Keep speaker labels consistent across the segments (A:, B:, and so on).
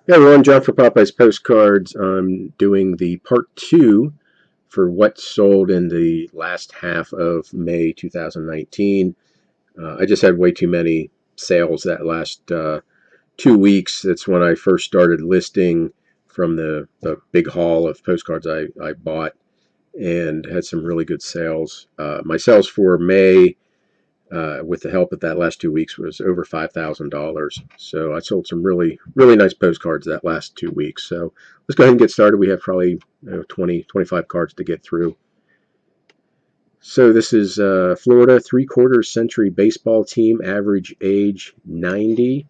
A: Yeah, everyone, John for Popeye's Postcards. I'm doing the part 2 for what sold in the last half of May 2019. I just had way too many sales that last 2 weeks. That's when I first started listing from the big haul of postcards I bought and had some really good sales. My sales for May, with the help of that last 2 weeks, was over $5,000. So I sold some really, really nice postcards that last 2 weeks. So let's go ahead and get started. We have probably 20, 25 cards to get through. So this is Florida 3/4 century baseball team, average age 90.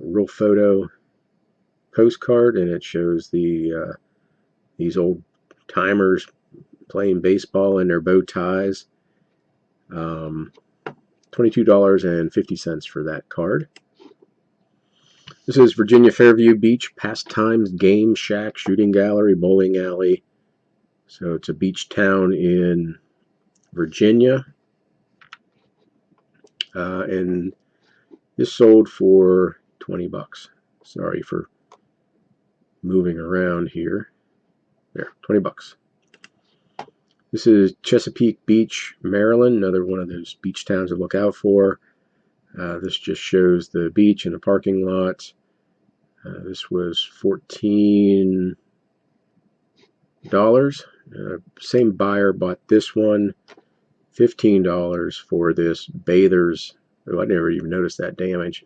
A: Real photo postcard, and it shows these old timers playing baseball in their bow ties. $22.50 for that card. This is Virginia Fairview Beach Pastimes Game Shack Shooting Gallery Bowling Alley. So it's a beach town in Virginia. And this sold for 20 bucks. Sorry for moving around here. There, 20 bucks. This is Chesapeake Beach, Maryland, another one of those beach towns to look out for. This just shows the beach and the parking lot. This was $14. Same buyer bought this one, $15 for this bathers. Oh, I never even noticed that damage.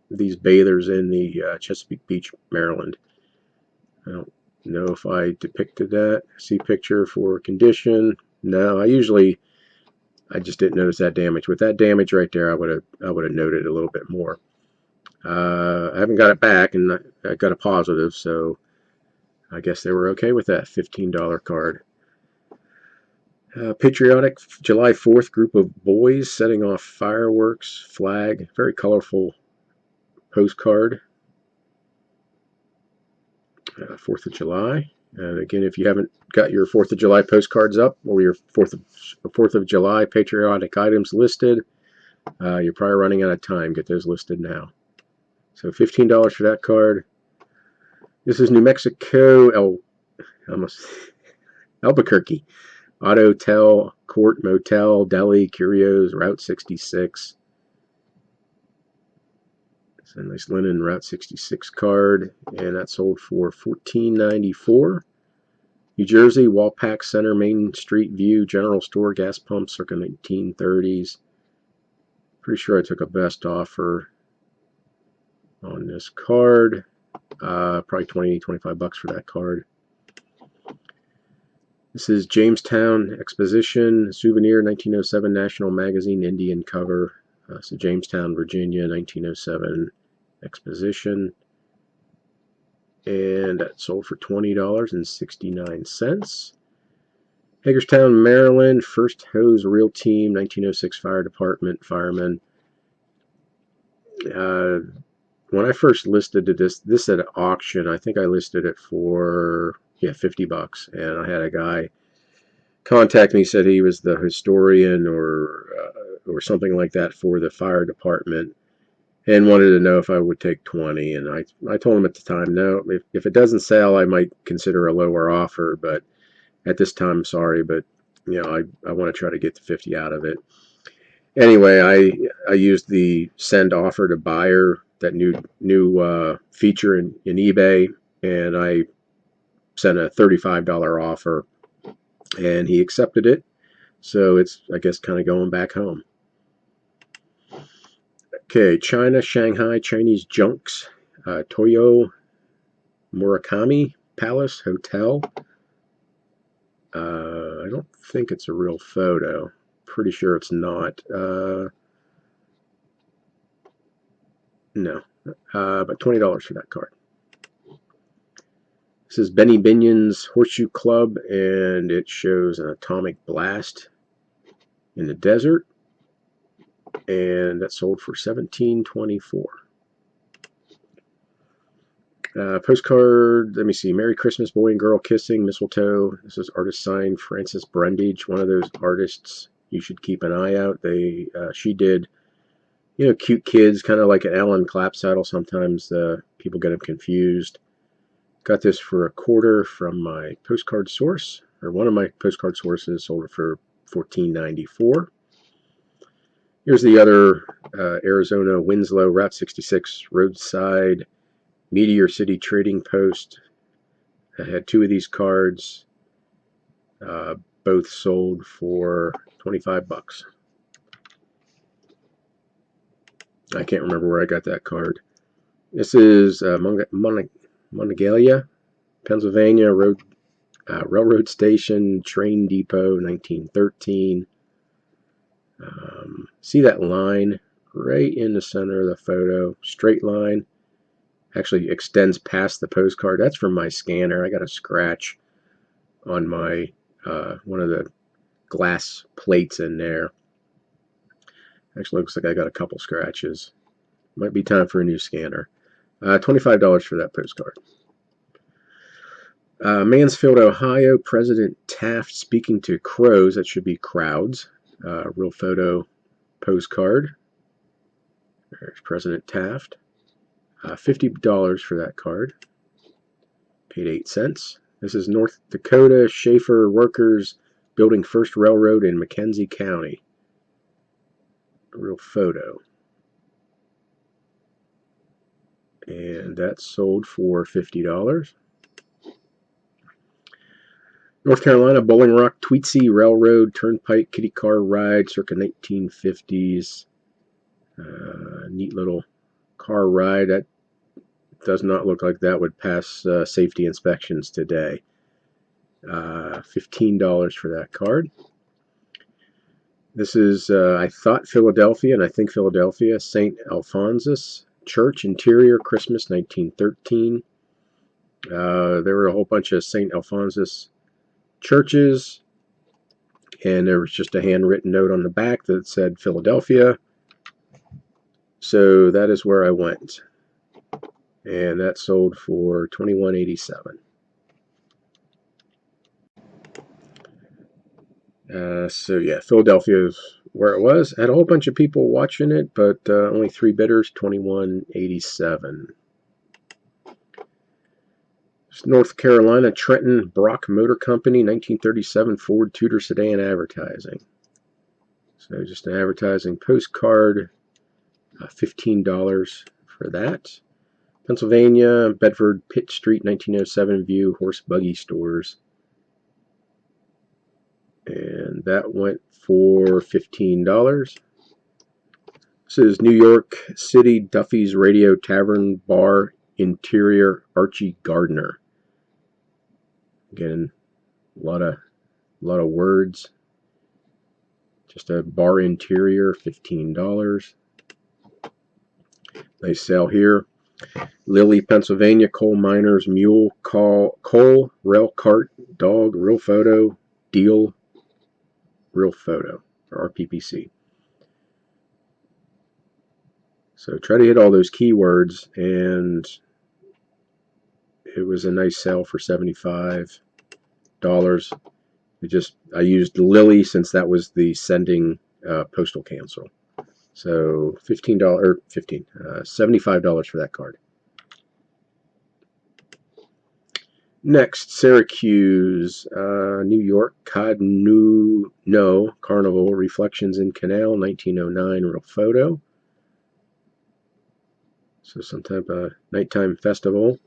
A: These bathers in the Chesapeake Beach, Maryland. I don't know if I depicted that. See picture for condition. No, I just didn't notice that damage. With that damage right there, I would have noted a little bit more. I haven't got it back, and I got a positive, so I guess they were okay with that $15 card. Patriotic July 4th group of boys setting off fireworks, flag, very colorful postcard. 4th of July. And again, if you haven't got your 4th of July postcards up or your 4th of July patriotic items listed, you're probably running out of time. Get those listed now. So $15 for that card. This is New Mexico, Albuquerque. Auto, Tel, Court, Motel, Deli, Curios, Route 66. It's a nice linen Route 66 card, and that sold for $14.94. New Jersey, Walpack Center, Main Street View, General Store, gas pump, circa 1930s. Pretty sure I took a best offer on this card. Probably 20, 25 bucks for that card. This is Jamestown Exposition, Souvenir, 1907 National Magazine, Indian cover. So Jamestown, Virginia, 1907 Exposition. And that sold for $20.69. Hagerstown, Maryland, First Hose Real Team, 1906 Fire Department, firemen. When I first listed this at auction, I think I listed it for 50 bucks, and I had a guy contact me, said he was the historian or something like that for the fire department, and wanted to know if I would take 20. And I told him at the time, no, if it doesn't sell, I might consider a lower offer, but at this time, sorry, but I want to try to get the 50 out of it. Anyway, I used the send offer to buyer, that new feature in eBay, and I sent a $35 offer, and he accepted it. So it's, I guess, kind of going back home. Okay, China, Shanghai, Chinese junks, Toyo Murakami Palace Hotel. I don't think it's a real photo. Pretty sure it's not. No. But $20 for that card. This is Binion's Horseshoe Club, and it shows an atomic blast in the desert, and that sold for $17.24. Postcard, let me see, Merry Christmas, Boy and Girl Kissing, Mistletoe. This is artist signed Frances Brundage, one of those artists you should keep an eye out. She did, cute kids, kind of like an Ellen Clapsaddle. Sometimes People get them confused. Got this for a quarter from my postcard source, or one of my postcard sources. Sold it for $14.94. Here's the other Arizona Winslow Route 66 roadside Meteor City Trading Post. I had two of these cards, both sold for 25 bucks. I can't remember where I got that card. This is Monongalia, Pennsylvania Railroad Station Train Depot, 1913. See that line right in the center of the photo? Straight line. Actually extends past the postcard. That's from my scanner. I got a scratch on my one of the glass plates in there. Actually looks like I got a couple scratches. Might be time for a new scanner. $25 for that postcard. Mansfield, Ohio, President Taft speaking to crows. That should be crowds. Real photo postcard. There's President Taft. $50 for that card. Paid 8 cents. This is North Dakota. Schaefer workers building first railroad in McKenzie County. Real photo. And that's sold for $50. North Carolina, Bowling Rock, Tweetsy Railroad, Turnpike, Kitty Car Ride, circa 1950s. Neat little car ride. That does not look like that would pass safety inspections today. $15 for that card. This is, I thought Philadelphia, and I think Philadelphia, St. Alphonsus Church interior, Christmas 1913. There were a whole bunch of St. Alphonsus churches, and there was just a handwritten note on the back that said Philadelphia. So that is where I went, and that sold for $21.87. So yeah, Philadelphia is where it was. Had a whole bunch of people watching it, but only 3 bidders, $21.87. North Carolina, Trenton Brock Motor Company, 1937 Ford Tudor sedan advertising. So just an advertising postcard, $15 for that. Pennsylvania, Bedford Pitt Street, 1907 View Horse Buggy Stores. And that went for $15. This is New York City, Duffy's Radio Tavern Bar Interior, Archie Gardner. Again, a lot of words. Just a bar interior, $15. Nice sale here. Lilly, Pennsylvania, coal miners, mule, coal, rail cart, dog, real photo, deal, real photo, or RPPC. So try to hit all those keywords, and it was a nice sale for $75. I used Lilly since that was the sending postal cancel. So $75 for that card. Next, Syracuse, New York, Cod No Carnival, Reflections in Canal, 1909, real photo. So some type of nighttime festival,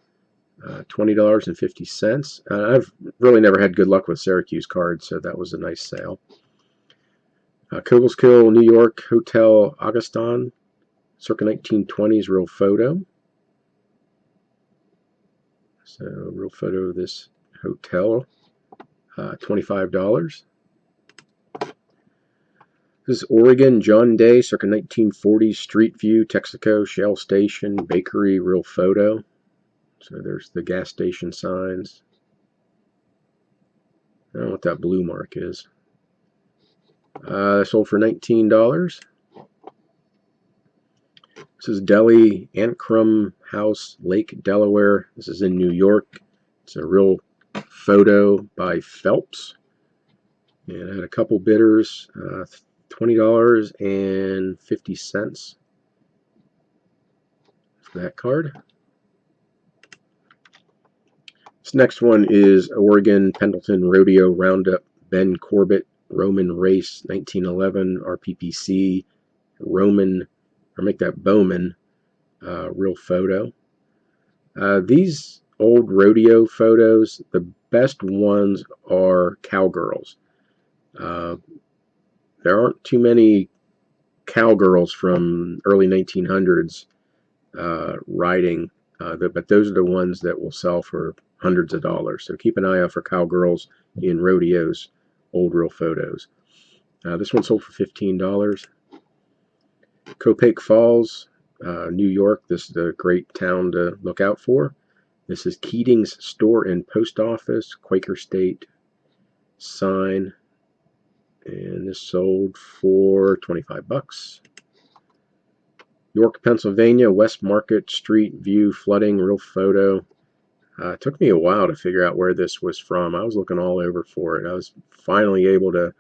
A: $20.50. I've really never had good luck with Syracuse cards, so that was a nice sale. Kogelskill, New York, Hotel Augustin, circa 1920s, real photo. So real photo of this hotel, $25. This is Oregon, John Day, circa 1940s, Street View, Texaco, Shell Station, Bakery, real photo. So there's the gas station signs. I don't know what that blue mark is. Sold for $19. This is Delhi, Ancrum House, Lake, Delaware. This is in New York. It's a real photo by Phelps. And I had a couple bidders, $20.50 for that card. This next one is Oregon Pendleton Rodeo Roundup Ben Corbett Roman Race 1911 RPPC Roman, or make that Bowman, real photo. These old rodeo photos, the best ones are cowgirls. Uh, there aren't too many cowgirls from early 1900s riding, but those are the ones that will sell for hundreds of dollars. So keep an eye out for cowgirls in rodeos, old real photos. This one sold for $15. Copake Falls, New York. This is a great town to look out for. This is Keating's Store and Post Office, Quaker State sign, and this sold for 25 bucks. York, Pennsylvania, West Market Street view flooding, real photo. It took me a while to figure out where this was from. I was looking all over for it. I was finally able to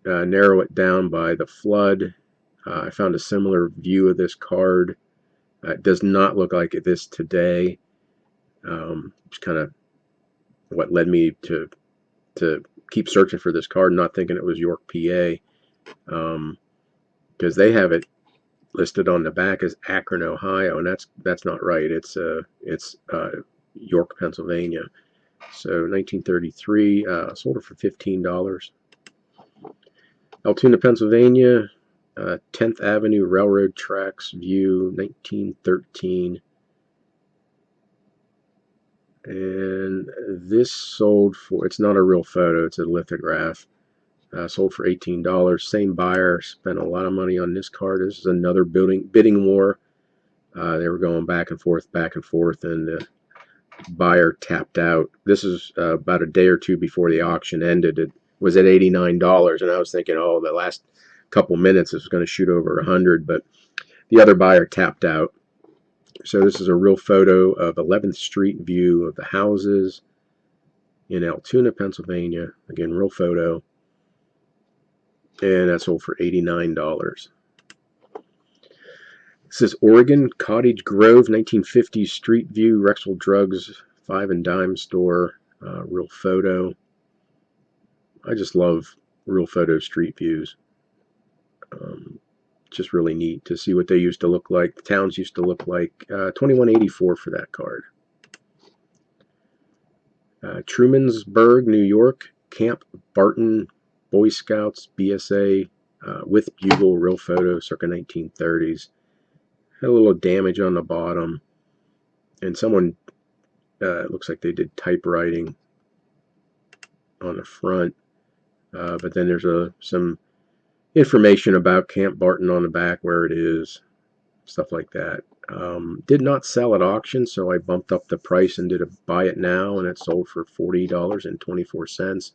A: narrow it down by the flood. I found a similar view of this card. It does not look like this today. It's kind of what led me to keep searching for this card, not thinking it was York, PA, because they have it listed on the back as Akron, Ohio, and that's not right. It's York, Pennsylvania. So 1933, sold it for $15. Altoona, Pennsylvania, 10th Avenue Railroad Tracks view, 1913. And this sold for, it's not a real photo, it's a lithograph. Sold for $18. Same buyer spent a lot of money on this card. This is another bidding war. They were going back and forth, and the buyer tapped out. This is about a day or two before the auction ended. It was at $89, and I was thinking, oh, the last couple minutes is going to shoot over 100, but the other buyer tapped out. So this is a real photo of 11th Street view of the houses in Altoona, Pennsylvania. Again, real photo. And that sold for $89. This is Oregon, Cottage Grove, 1950s Street View, Rexall Drugs, 5 and Dime store, real photo. I just love real photo street views. Just really neat to see what they used to look like, the towns used to look like. $21.84 for that card. Trumansburg, New York, Camp Barton, Boy Scouts, BSA, with bugle, real photo, circa 1930s. Had a little damage on the bottom, and someone, it looks like they did typewriting on the front, but then there's some information about Camp Barton on the back, where it is, stuff like that. Did not sell at auction, so I bumped up the price and did a buy it now, and it sold for $40.24.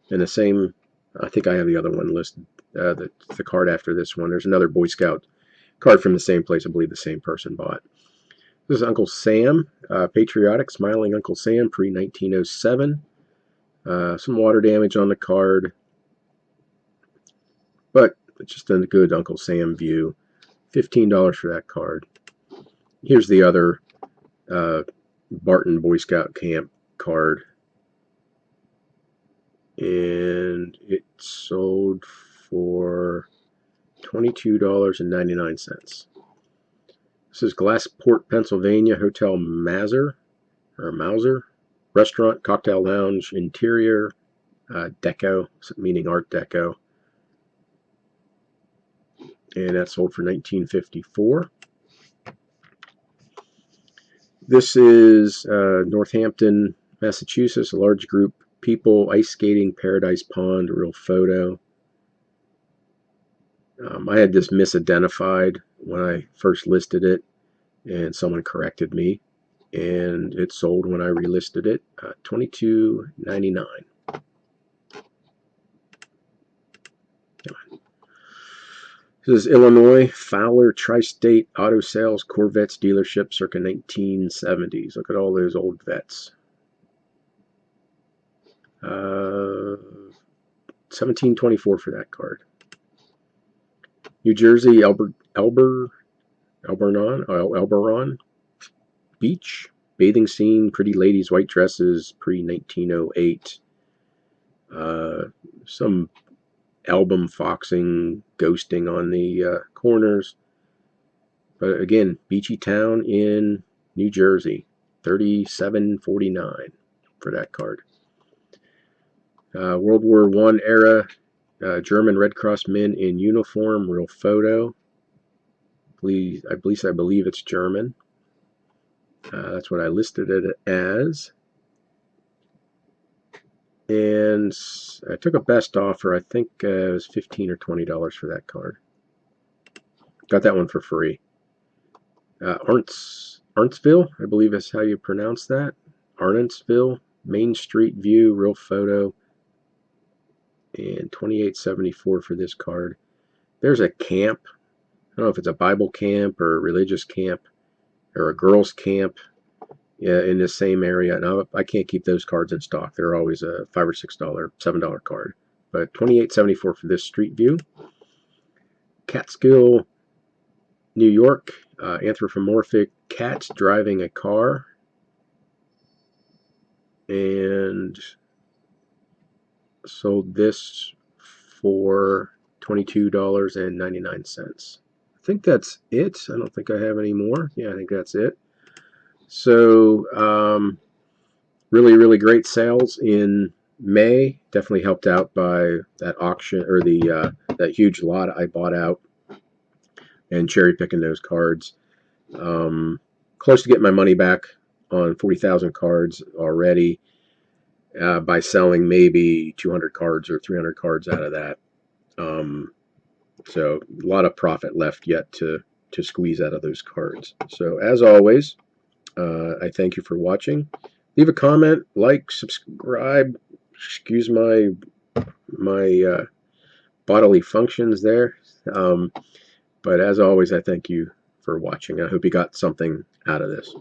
A: And the same, I think I have the other one listed, the card after this one. There's another Boy Scout card from the same place. I believe the same person bought. This is Uncle Sam, patriotic, smiling Uncle Sam, pre-1907. Some water damage on the card, but it's just a good Uncle Sam view. $15 for that card. Here's the other Barton Boy Scout Camp card, and it sold for $22.99. This is Glassport, Pennsylvania, Hotel Mauser, restaurant, cocktail lounge, interior, deco, meaning Art Deco, and that sold for $19.54. This is Northampton, Massachusetts, a large group people ice skating, Paradise Pond, a real photo. I had this misidentified when I first listed it, and someone corrected me, and it sold when I relisted it, $22.99. This is Illinois, Fowler Tri-State Auto Sales Corvettes dealership, circa 1970s. Look at all those old vets. $17.24 for that card. New Jersey, Elberon Beach, bathing scene, pretty ladies, white dresses, pre-1908. Some album foxing, ghosting on the corners. But again, beachy town in New Jersey, $37.49 for that card. World War I era, German Red Cross men in uniform, real photo. I believe it's German. That's what I listed it as. And I took a best offer. I think it was $15 or $20 for that card. Got that one for free. Arntsville, I believe is how you pronounce that. Arntsville, Main Street view, real photo. And $28.74 for this card. There's a camp. I don't know if it's a Bible camp or a religious camp or a girls' camp in the same area. Now, I can't keep those cards in stock. They're always a $5 or $6, $7 card. But $28.74 for this street view. Catskill, New York. Anthropomorphic cats driving a car. And sold this for $22.99. I think that's it. I don't think I have any more. Yeah, I think that's it. So really, really great sales in May. Definitely helped out by that auction or the that huge lot I bought out and cherry picking those cards. Close to getting my money back on 40,000 cards already by selling maybe 200 cards or 300 cards out of that. So a lot of profit left yet to squeeze out of those cards. So as always, I thank you for watching. Leave a comment, like, subscribe. Excuse my bodily functions there. But as always, I thank you for watching. I hope you got something out of this.